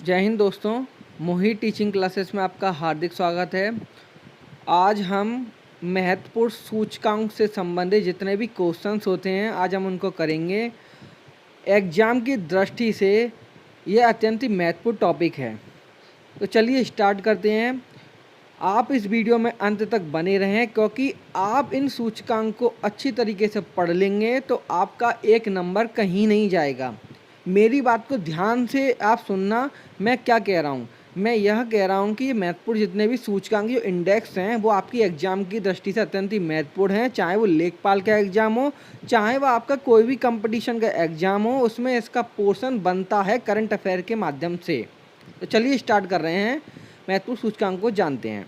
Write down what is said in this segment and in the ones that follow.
जय हिंद दोस्तों, मोहित teaching classes में आपका हार्दिक स्वागत है। आज हम महत्वपूर्ण सूचकांक से संबंधित जितने भी क्वेश्चंस होते हैं आज हम उनको करेंगे। एग्ज़ाम की दृष्टि से ये अत्यंत ही महत्वपूर्ण टॉपिक है। तो चलिए स्टार्ट करते हैं। आप इस वीडियो में अंत तक बने रहें क्योंकि आप इन सूचकांक को अच्छी तरीके से पढ़ लेंगे तो आपका एक नंबर कहीं नहीं जाएगा। मेरी बात को ध्यान से आप सुनना, मैं क्या कह रहा हूँ। मैं यह कह रहा हूँ कि ये महत्वपूर्ण जितने भी सूचकांक जो इंडेक्स हैं वो आपकी एग्ज़ाम की दृष्टि से अत्यंत ही महत्वपूर्ण हैं। चाहे वो लेखपाल का एग्ज़ाम हो, चाहे वो आपका कोई भी कंपटीशन का एग्ज़ाम हो, उसमें इसका पोर्शन बनता है करंट अफेयर के माध्यम से। तो चलिए स्टार्ट कर रहे हैं, महत्वपूर्ण सूचकांक को जानते हैं।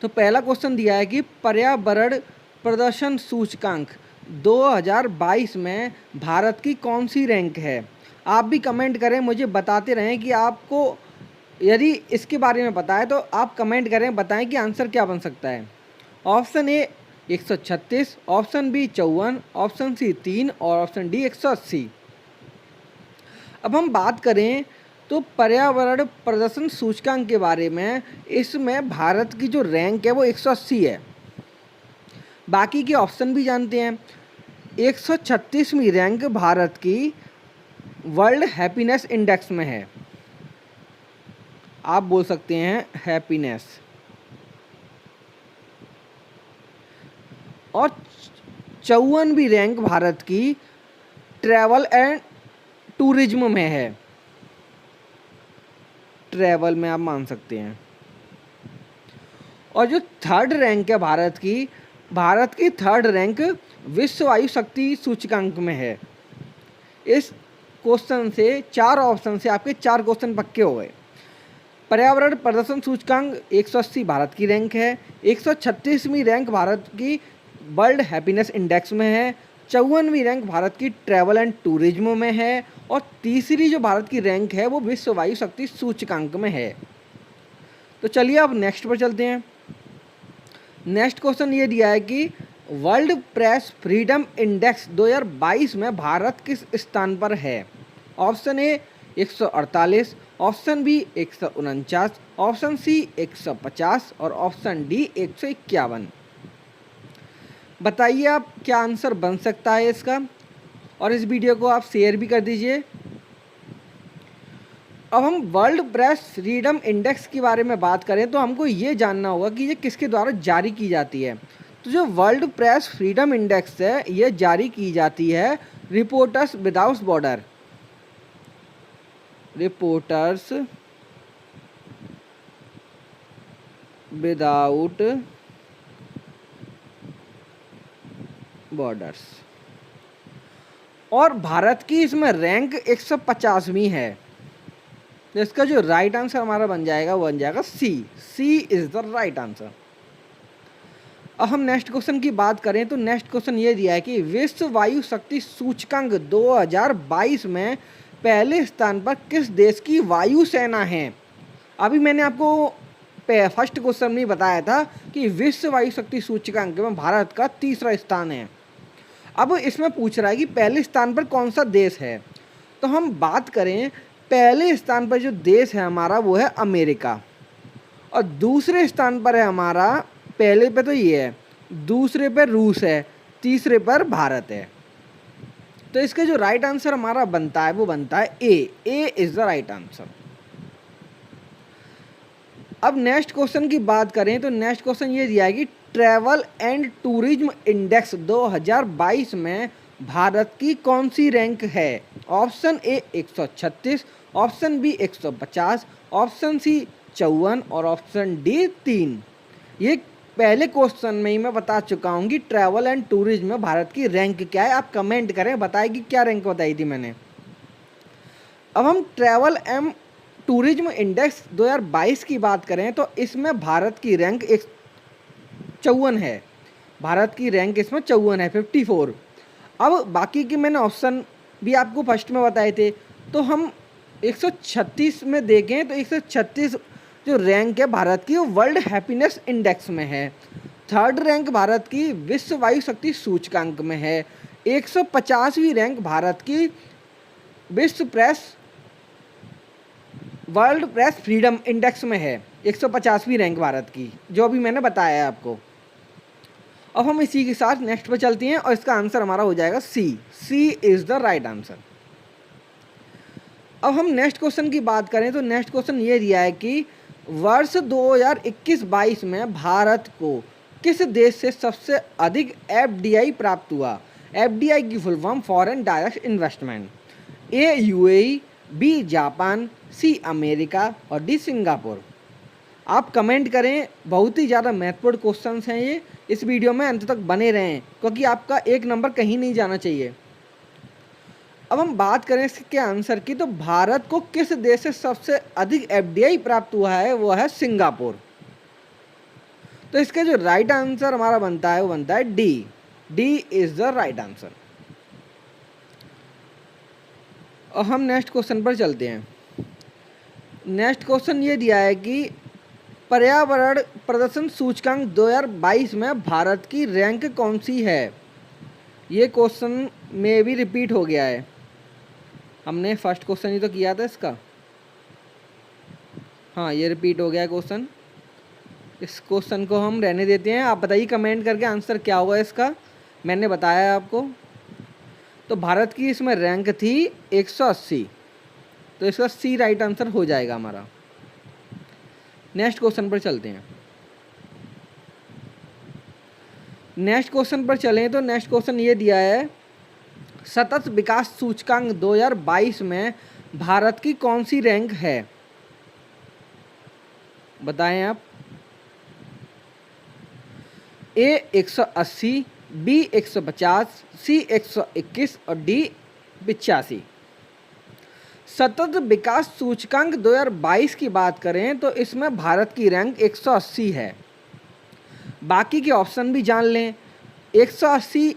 तो पहला क्वेश्चन दिया है कि पर्यावरण प्रदर्शन सूचकांक 2022 में भारत की कौन सी रैंक है। आप भी कमेंट करें, मुझे बताते रहें कि आपको यदि इसके बारे में पता है तो आप कमेंट करें, बताएं कि आंसर क्या बन सकता है। Option A 136, option B 54, option C 3 और ऑप्शन डी 180। अब हम बात करें तो पर्यावरण प्रदर्शन सूचकांक के बारे में, इसमें भारत की जो रैंक है वो 180 है। बाकी के ऑप्शन भी जानते हैं। 136वीं रैंक भारत की वर्ल्ड हैप्पीनेस इंडेक्स में है। आप बोल सकते हैं हैप्पीनेस। और 54वीं रैंक भारत की ट्रैवल एंड टूरिज्म में है। ट्रैवल में आप मान सकते हैं। और जो थर्ड रैंक है भारत की थर्ड रैंक विश्व वायु शक्ति सूचकांक में है। इस क्वेश्चन से 4 ऑप्शन से आपके 4 क्वेश्चन पक्के हो गए। पर्यावरण प्रदर्शन सूचकांक 180 भारत की रैंक है। 136वीं रैंक भारत की वर्ल्ड हैप्पीनेस इंडेक्स में है। 54वीं रैंक भारत की ट्रैवल एंड टूरिज्म में है। और तीसरी जो भारत की रैंक है वो विश्व वायु शक्ति सूचकांक में है। तो चलिए अब नेक्स्ट पर चलते हैं। नेक्स्ट क्वेश्चन ये दिया है कि वर्ल्ड प्रेस फ्रीडम इंडेक्स 2022 में भारत किस स्थान पर है। Option A 148, option B 149, option C 150 और ऑप्शन डी 151। बताइए आप क्या आंसर बन सकता है इसका, और इस वीडियो को आप शेयर भी कर दीजिए। अब हम वर्ल्ड प्रेस फ्रीडम इंडेक्स के बारे में बात करें तो हमको ये जानना होगा कि ये किसके द्वारा जारी की जाती है। तो जो वर्ल्ड प्रेस फ्रीडम इंडेक्स है ये जारी की जाती है reporters without border, reporters without borders. और भारत की इसमें रैंक 150वीं है। तो इसका जो राइट आंसर हमारा बन जाएगा वो बन जाएगा C is the right answer. अब हम नेक्स्ट क्वेश्चन की बात करें तो नेक्स्ट क्वेश्चन ये दिया है कि विश्व वायु शक्ति सूचकांक 2022 में पहले स्थान पर किस देश की वायुसेना है। अभी मैंने आपको फर्स्ट क्वेश्चन में बताया था कि विश्व वायु शक्ति सूचकांक में भारत का तीसरा स्थान है। अब इसमें पूछ रहा है कि पहले स्थान पर कौन सा देश है। तो हम बात करें, पहले स्थान पर जो देश है हमारा वो है अमेरिका। और दूसरे स्थान पर है हमारा, पहले पे तो ये है, दूसरे पे रूस है, तीसरे पर भारत है। तो इसका जो राइट आंसर हमारा बनता है वो बनता है ए इज द राइट आंसर। अब नेक्स्ट क्वेश्चन की बात करें तो नेक्स्ट क्वेश्चन ये दिया है कि ट्रैवल एंड टूरिज्म इंडेक्स 2022 में भारत की कौन सी रैंक है। Option A 136, option B 150, option C 54 और ऑप्शन डी 3। ये पहले क्वेश्चन में ही मैं बता चुका हूँ कि ट्रैवल एंड टूरिज्म में भारत की रैंक क्या है। आप कमेंट करें, बताएं कि क्या रैंक बताई थी मैंने। अब हम ट्रैवल एंड टूरिज्म इंडेक्स 2022 की बात करें तो इसमें भारत की रैंक 54 है। भारत की रैंक इसमें 54 है, 54। अब बाकी के मैंने ऑप्शन भी आपको फर्स्ट में बताए थे। तो हम 136 में देखें तो 136 जो रैंक है भारत की वो वर्ल्ड हैप्पीनेस इंडेक्स में है। थर्ड रैंक भारत की विश्व वायु शक्ति सूचकांक में है। 150वीं रैंक भारत की विश्व press world press freedom index में है 150वीं रैंक भारत की, जो अभी मैंने बताया है आपको। अब हम इसी के साथ नेक्स्ट पे चलते हैं और इसका आंसर हमारा हो जाएगा सी। सी इज़ द राइट आंसर। अब हम नेक्स्ट क्वेश्चन की बात करें तो नेक्स्ट क्वेश्चन ये दिया है कि वर्ष 2021-22 में भारत को किस देश से सबसे अधिक एफडीआई प्राप्त हुआ। एफडीआई की full form foreign direct investment. A UAE, B Japan, C America और डी सिंगापुर। आप कमेंट करें, बहुत ही ज़्यादा महत्वपूर्ण क्वेश्चंस हैं ये। इस वीडियो में अंत तक बने रहें क्योंकि आपका एक नंबर कहीं नहीं जाना चाहिए। अब हम बात करें इसके आंसर की तो भारत को किस देश से सबसे अधिक एफडीआई प्राप्त हुआ है, वो है सिंगापुर। तो इसका जो राइट आंसर हमारा बनता है वो बनता है D. D is the right answer. और हम नेक्स्ट क्वेश्चन पर चलते हैं। नेक्स्ट क्वेश्चन ये दिया है कि पर्यावरण प्रदर्शन सूचकांक 2022 में भारत की रैंक कौन सी है। ये क्वेश्चन में भी रिपीट हो गया है, हमने फर्स्ट क्वेश्चन ही तो किया था इसका। हाँ, ये रिपीट हो गया है क्वेश्चन। इस क्वेश्चन को हम रहने देते हैं। आप बताइए कमेंट करके आंसर क्या होगा इसका। मैंने बताया आपको। तो भारत की इसमें रैंक थी 180, तो इसका सी राइट आंसर हो जाएगा हमारा। नेक्स्ट क्वेश्चन पर चलते हैं। नेक्स्ट क्वेश्चन पर चलें तो नेक्स्ट क्वेश्चन ये दिया है, सतत विकास सूचकांक 2022 में भारत की कौन सी रैंक है। बताएं आप। ए 180, बी 150, सी 121 और डी 85। सतत विकास सूचकांक 2022 की बात करें तो इसमें भारत की रैंक 180 है। बाकी के ऑप्शन भी जान लें। 180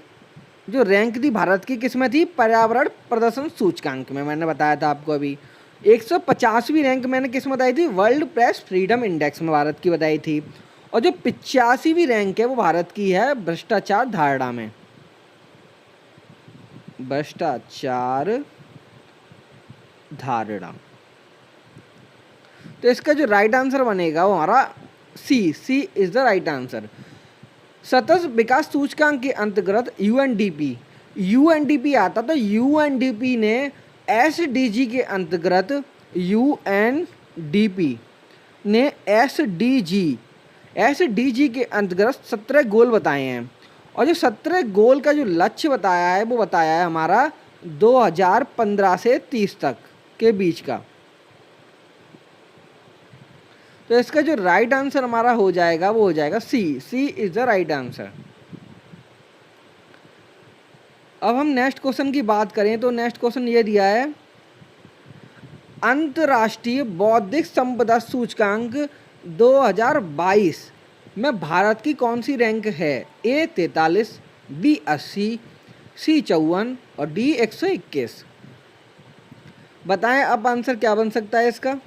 जो रैंक थी भारत की किस में थी, पर्यावरण प्रदर्शन सूचकांक में, मैंने बताया था आपको अभी। 150वीं रैंक मैंने किस में बताई थी, वर्ल्ड प्रेस फ्रीडम इंडेक्स में भारत की बताई थी। और जो 85वीं रैंक है वो भारत की है भ्रष्टाचार धारणा में। भ्रष्टाचार धारणा। तो इसका जो राइट आंसर बनेगा वो हमारा सी। सी इज द राइट आंसर। सतत विकास सूचकांक के अंतर्गत यूएनडीपी आता, तो यूएनडीपी ने एसडीजी के अंतर्गत यूएनडीपी ने एसडीजी के अंतर्गत 17 गोल बताए हैं। और जो 17 गोल का जो लक्ष्य बताया है वो बताया है हमारा 2015 से 30 तक के बीच का। तो इसका जो राइट आंसर हमारा हो जाएगा वो हो जाएगा सी। सी इज द राइट आंसर। अब हम नेक्स्ट क्वेश्चन की बात करें तो नेक्स्ट क्वेश्चन ये दिया है, अंतर्राष्ट्रीय बौद्धिक संपदा सूचकांक 2022 में भारत की कौन सी रैंक है। ए 43, बी 80, सी 54 और डी 121। बताएं अब आंसर क्या बन सकता है इसका।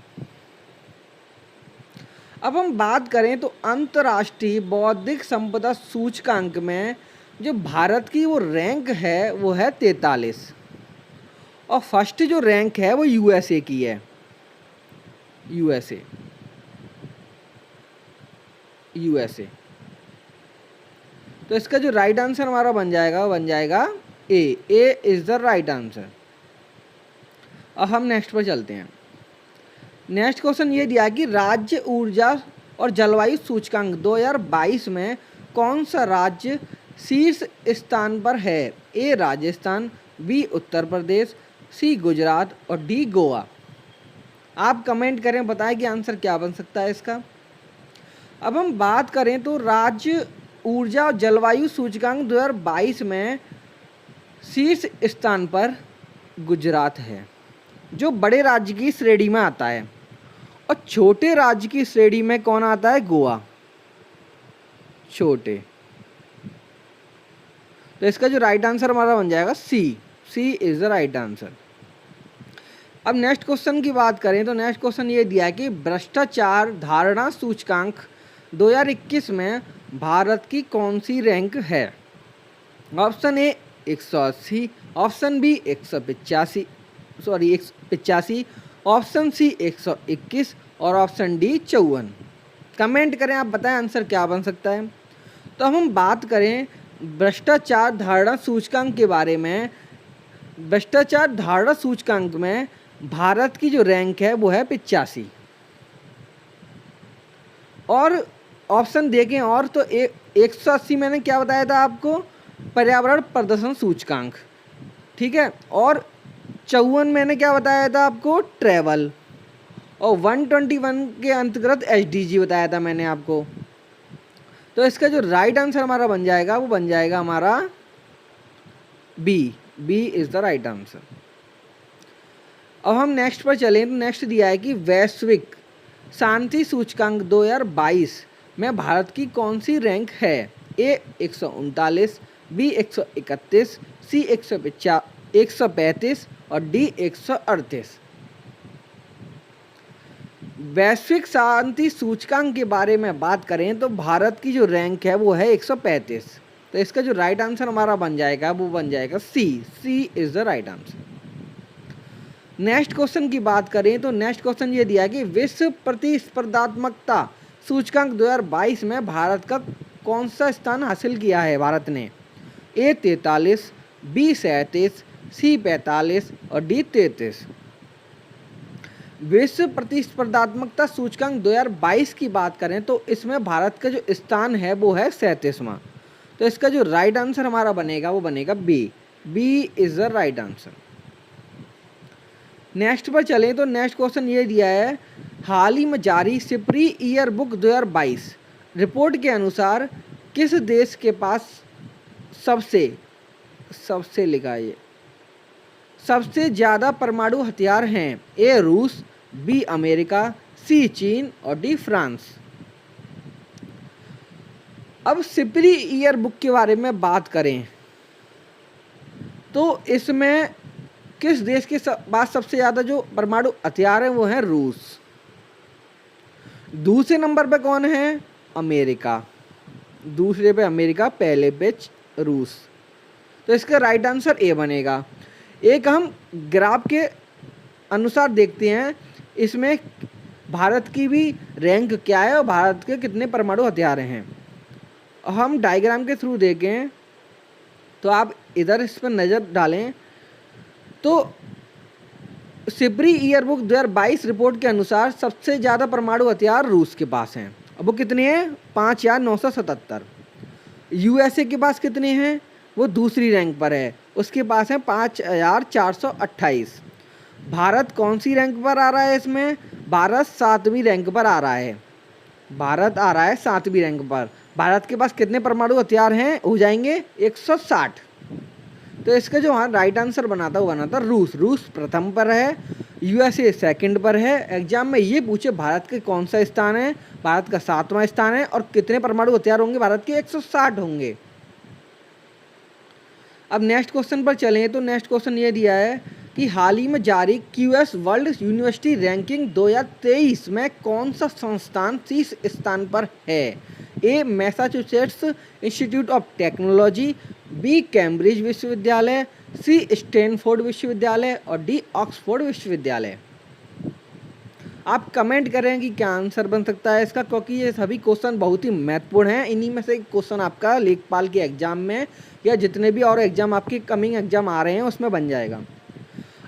अब हम बात करें तो अंतर्राष्ट्रीय बौद्धिक संपदा सूचकांक में जो भारत की वो रैंक है वो है 43 और फर्स्ट जो रैंक है वो यूएसए की है। यूएसए। तो इसका जो राइट आंसर हमारा बन जाएगा वो बन जाएगा ए। ए इज द राइट आंसर। अब हम नेक्स्ट पर चलते हैं। नेक्स्ट क्वेश्चन ये दिया कि राज्य ऊर्जा और जलवायु सूचकांक 2022 में कौन सा राज्य शीर्ष स्थान पर है। ए राजस्थान, बी उत्तर प्रदेश, सी गुजरात और डी गोवा। आप कमेंट करें, बताएं कि आंसर क्या बन सकता है इसका। अब हम बात करें तो राज्य ऊर्जा और जलवायु सूचकांक 2022 में शीर्ष स्थान पर गुजरात है, जो बड़े राज्य की श्रेणी में आता है। और छोटे राज्य की श्रेणी में कौन आता है, गोवा। छोटे। तो इसका जो राइट आंसर हमारा बन जाएगा सी। सी इज द राइट आंसर। अब नेक्स्ट क्वेश्चन की बात करें तो नेक्स्ट क्वेश्चन ये दिया है कि भ्रष्टाचार धारणा सूचकांक 2021 में भारत की कौन सी रैंक है। Option A 180, option B 185 185 option C 121 और ऑप्शन डी 54। कमेंट करें, आप बताएं आंसर क्या बन सकता है। तो अब हम बात करें भ्रष्टाचार धारणा सूचकांक के बारे में। भ्रष्टाचार धारणा सूचकांक में भारत की जो रैंक है वो है 85। और ऑप्शन देखें और तो 180 मैंने क्या बताया था आपको, पर्यावरण प्रदर्शन सूचकांक, ठीक है। और 54 मैंने क्या बताया था आपको, ट्रैवल। और 121 के अंतर्गत SDG बताया था मैंने आपको। तो इसका जो राइट आंसर हमारा बन जाएगा वो बन जाएगा हमारा B is the right answer. अब हम नेक्स्ट पर चलें तो नेक्स्ट दिया है कि वैश्विक शांति सूचकांक 2022 में भारत की कौन सी रैंक है। ए 139, बी 131, सी 135 और डी 138। वैश्विक शांति सूचकांक के बारे में बात करें तो भारत की जो रैंक है वो है 135। तो इसका जो राइट आंसर हमारा बन जाएगा वो बन जाएगा C is the right answer. Next question की बात करें तो नेक्स्ट क्वेश्चन ये दिया कि विश्व प्रतिस्पर्धात्मकता सूचकांक 2022 में भारत का कौन सा स्थान हासिल किया है भारत ने। ए 43, बी 37, सी 45 और डी 33। विश्व प्रतिस्पर्धात्मकता सूचकांक 2022 की बात करें तो इसमें भारत का जो स्थान है वो है 37वां। तो इसका जो राइट आंसर हमारा बनेगा वो बनेगा B is the right answer. Next पर चलें तो नेक्स्ट क्वेश्चन ये दिया है, हाल ही में जारी सिपरी ईयर बुक 2022 रिपोर्ट के अनुसार किस देश के पास सबसे लिखा है ये, सबसे ज़्यादा परमाणु हथियार हैं। ए रूस, बी अमेरिका, सी चीन और डी फ्रांस। अब सिपरी ईयर बुक के बारे में बात करें तो इसमें किस देश के पास सबसे ज़्यादा जो परमाणु हथियार हैं वो है रूस। दूसरे नंबर पे कौन है, अमेरिका। दूसरे पे अमेरिका, पहले पे रूस। तो इसका राइट आंसर ए बनेगा। एक हम ग्राफ के अनुसार देखते हैं इसमें भारत की भी रैंक क्या है और भारत के कितने परमाणु हथियार हैं। हम डायग्राम के थ्रू देखें तो आप इधर इस पर नज़र डालें तो सिपरी ईयर बुक 2022 रिपोर्ट के अनुसार सबसे ज़्यादा परमाणु हथियार रूस के पास हैं। अब वो कितने हैं, 5,977। USA के पास कितने हैं, वो दूसरी रैंक पर है, उसके पास है 5,428। भारत कौन सी रैंक पर आ रहा है इसमें, भारत 7वीं रैंक पर आ रहा है। भारत आ रहा है 7वीं रैंक पर। भारत के पास कितने परमाणु हथियार हैं, हो जाएंगे 160। तो इसका जो हाँ राइट आंसर बना था रूस प्रथम पर है, USA सेकंड पर है। एग्जाम में ये पूछे भारत के कौन सा स्थान है, भारत का 7वां स्थान है और कितने परमाणु हथियार होंगे, भारत के 160 होंगे। अब नेक्स्ट क्वेश्चन पर चलें तो नेक्स्ट क्वेश्चन ये दिया है कि हाल ही में जारी QS वर्ल्ड यूनिवर्सिटी रैंकिंग 2023 में कौन सा संस्थान 30 स्थान पर है। A Massachusetts Institute of Technology, B Cambridge विश्वविद्यालय, सी स्टैनफोर्ड विश्वविद्यालय और डी ऑक्सफोर्ड विश्वविद्यालय। आप कमेंट करें कि क्या आंसर बन सकता है इसका, क्योंकि ये सभी क्वेश्चन बहुत ही महत्वपूर्ण हैं। इन्हीं में से क्वेश्चन आपका लेखपाल के एग्जाम में या जितने भी और एग्जाम आपके कमिंग एग्जाम आ रहे हैं उसमें बन जाएगा।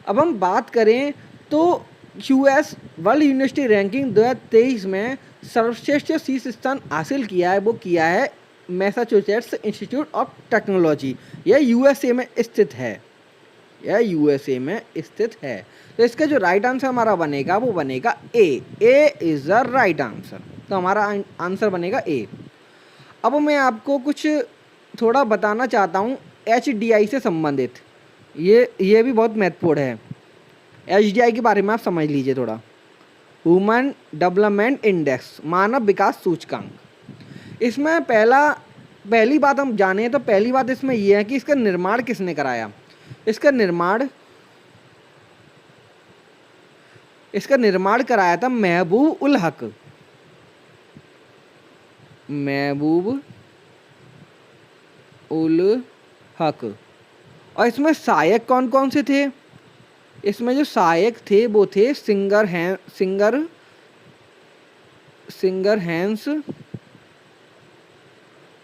अब हम बात करें तो QS वर्ल्ड यूनिवर्सिटी रैंकिंग 2023 में सर्वश्रेष्ठ 30 स्थान हासिल किया है, वो किया है मैसाचुसेट्स इंस्टीट्यूट ऑफ टेक्नोलॉजी। यह USA में स्थित है, तो इसका जो राइट आंसर हमारा बनेगा वो बनेगा ए इज द राइट आंसर। तो हमारा आंसर बनेगा ए। अब मैं आपको कुछ थोड़ा बताना चाहता हूँ HDI से संबंधित, ये भी बहुत महत्वपूर्ण है। HDI के बारे में आप समझ लीजिए थोड़ा। ह्यूमन डेवलपमेंट इंडेक्स, मानव विकास सूचकांक। इसमें पहली बात हम जाने तो पहली बात इसमें यह है कि इसका निर्माण किसने कराया। इसका निर्माण कराया था महबूब उल हक। और इसमें सहायक कौन कौन से थे, इसमें जो सहायक थे वो थे सिंगर हैंस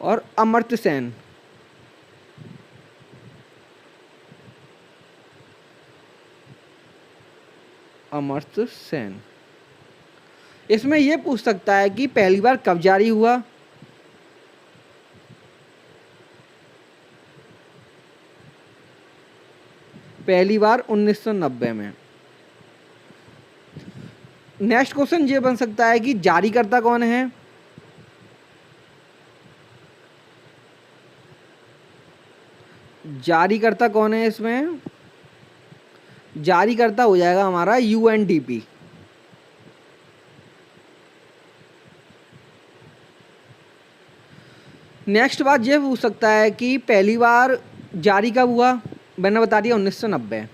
और अमर्त्य सेन। अमर्त्य सेन। इसमें यह पूछ सकता है कि पहली बार कब जारी हुआ। पहली बार 1990 में। नेक्स्ट क्वेश्चन ये बन सकता है कि जारीकर्ता कौन है। जारीकर्ता कौन है इसमें? जारीकर्ता हो जाएगा हमारा यूएनडीपी। नेक्स्ट बात ये पूछ सकता है कि पहली बार जारी कब हुआ। मैंने बता दिया 1990।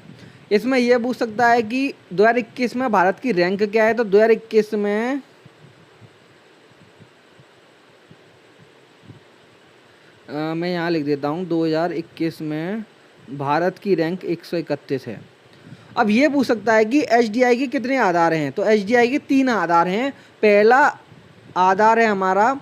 इसमें यह पूछ सकता है कि 2021 में भारत की रैंक क्या है। तो 2021 में मैं यहाँ लिख देता हूँ 2021 में भारत की रैंक 131 है। अब ये पूछ सकता है कि एचडीआई के कितने आधार हैं। तो एचडीआई के 3 आधार हैं। पहला आधार है हमारा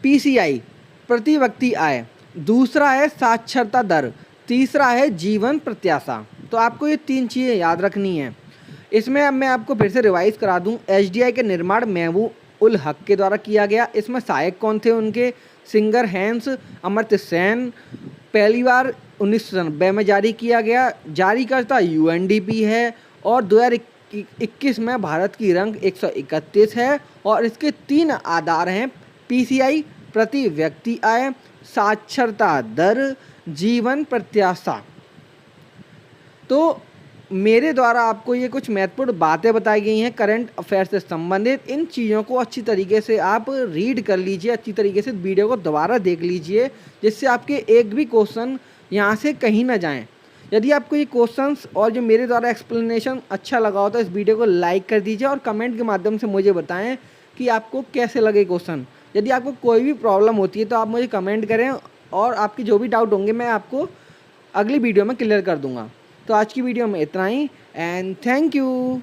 पीसीआई, प्रति व्यक्ति आय। दूसरा है साक्षरता दर। तीसरा है जीवन प्रत्याशा। तो आपको ये 3 चीज़ें याद रखनी है। इसमें अब मैं आपको फिर से रिवाइज करा दूं। एचडीआई के निर्माण महबूब उल हक के द्वारा किया गया। इसमें सहायक कौन थे उनके? Singer Hans, Amartya Sen. पहली बार 1990 में जारी किया गया। जारीकर्ता यूएनडीपी है। और 2021 में भारत की रैंक 131 है। और इसके 3 आधार हैं पीसीआई, प्रति व्यक्ति आय, साक्षरता दर, जीवन प्रत्याशा। तो मेरे द्वारा आपको ये कुछ महत्वपूर्ण बातें बताई गई हैं करंट अफेयर से संबंधित। इन चीज़ों को अच्छी तरीके से आप रीड कर लीजिए, अच्छी तरीके से वीडियो को दोबारा देख लीजिए, जिससे आपके एक भी क्वेश्चन यहाँ से कहीं ना जाएं। यदि आपको ये क्वेश्चंस और जो मेरे द्वारा एक्सप्लेनेशन अच्छा लगा हो तो इस वीडियो को लाइक कर दीजिए और कमेंट के माध्यम से मुझे बताएं कि आपको कैसे लगे क्वेश्चन। यदि आपको कोई भी प्रॉब्लम होती है तो आप मुझे कमेंट करें और आपके जो भी डाउट होंगे मैं आपको अगली वीडियो में क्लियर कर दूंगा। तो आज की वीडियो में इतना ही एंड थैंक यू।